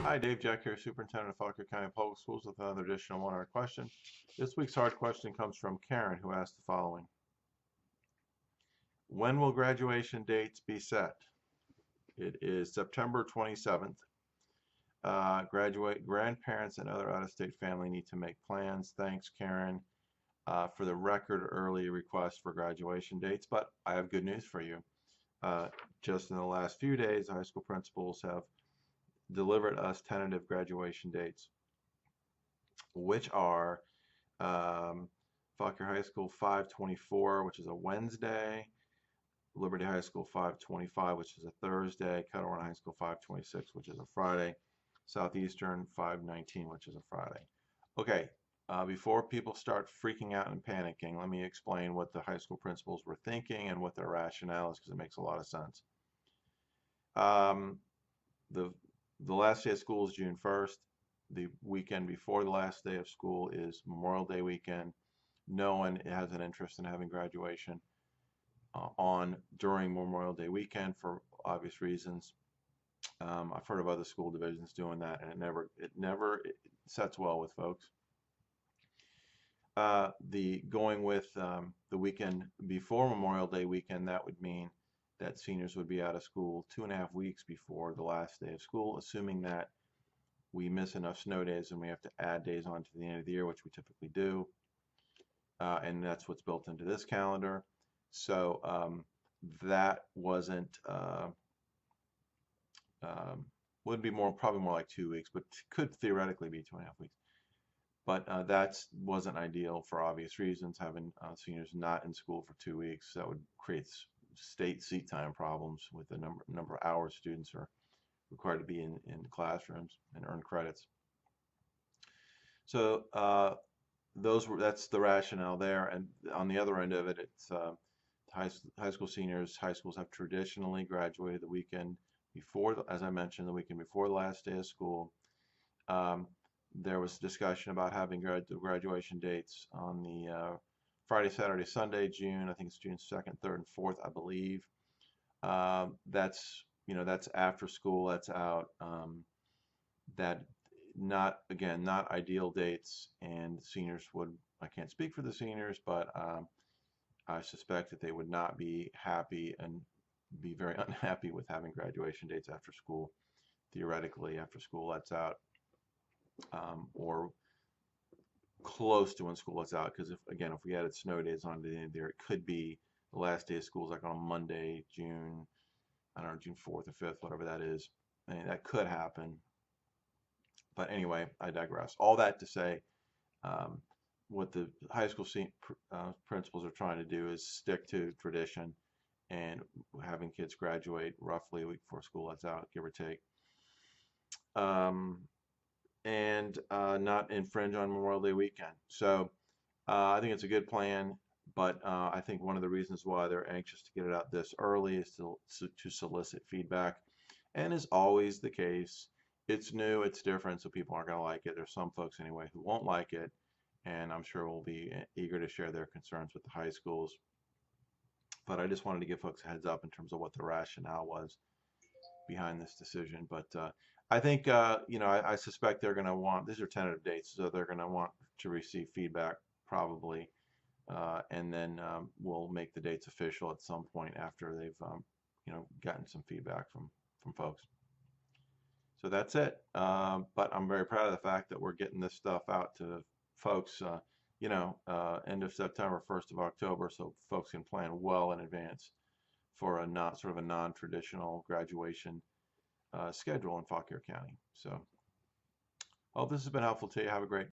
Hi, Dave Jack here, Superintendent of Fauquier County Public Schools with another additional one-hour question. This week's hard question comes from Karen, who asked the following. When will graduation dates be set? It is September 27th. Grandparents and other out-of-state family need to make plans. Thanks, Karen. For the record, early request for graduation dates, but I have good news for you. Just in the last few days, high school principals have delivered us tentative graduation dates, which are Fauquier High School 5/24, which is a Wednesday, Liberty High School 5/25, which is a Thursday, Cuttle High School 5/26, which is a Friday, Southeastern 5/19, which is a Friday. Okay, before people start freaking out and panicking, let me explain what the high school principals were thinking and what their rationale is, because it makes a lot of sense. The last day of school is June 1st. The weekend before the last day of school is Memorial Day weekend. No one has an interest in having graduation on during Memorial Day weekend for obvious reasons. I've heard of other school divisions doing that, and it never sets well with folks. Going with the weekend before Memorial Day weekend, that would mean that seniors would be out of school 2.5 weeks before the last day of school, assuming that we miss enough snow days and we have to add days on to the end of the year, which we typically do. And that's what's built into this calendar. So that would be probably more like 2 weeks, but could theoretically be 2.5 weeks. But that wasn't ideal for obvious reasons, having seniors not in school for 2 weeks. That would create state seat time problems with the number of hours students are required to be in classrooms and earn credits. So that's the rationale there. And on the other end of it, it's high school seniors. High schools have traditionally graduated the weekend before, as I mentioned, the weekend before the last day of school. There was discussion about having graduation dates on the Friday, Saturday, Sunday, June. I think it's June 2nd, 3rd, and 4th, I believe. That's after school. That's out. That not ideal dates, and seniors would. I can't speak for the seniors, but I suspect that they would not be happy and be very unhappy with having graduation dates after school. Theoretically, after school lets out, or close to when school lets out, because if we added snow days on to the end there, it could be the last day of school is like on Monday, June 4th or 5th, whatever that is. I mean, that could happen. But anyway, I digress. All that to say, what the high school principals are trying to do is stick to tradition and having kids graduate roughly a week before school lets out, give or take. And not infringe on Memorial Day weekend. So I think it's a good plan, but I think one of the reasons why they're anxious to get it out this early is to solicit feedback. And as always the case, it's new, it's different, so people aren't going to like it. There's some folks anyway who won't like it, and I'm sure will be eager to share their concerns with the high schools. But I just wanted to give folks a heads up in terms of what the rationale was behind this decision. But I think, I suspect they're going to want, these are tentative dates, so they're going to want to receive feedback probably, and then we'll make the dates official at some point after they've, gotten some feedback from folks. So that's it. But I'm very proud of the fact that we're getting this stuff out to folks, end of September, 1st of October, so folks can plan well in advance for a non-traditional graduation schedule in Fauquier County. So, hope this has been helpful to you. Have a great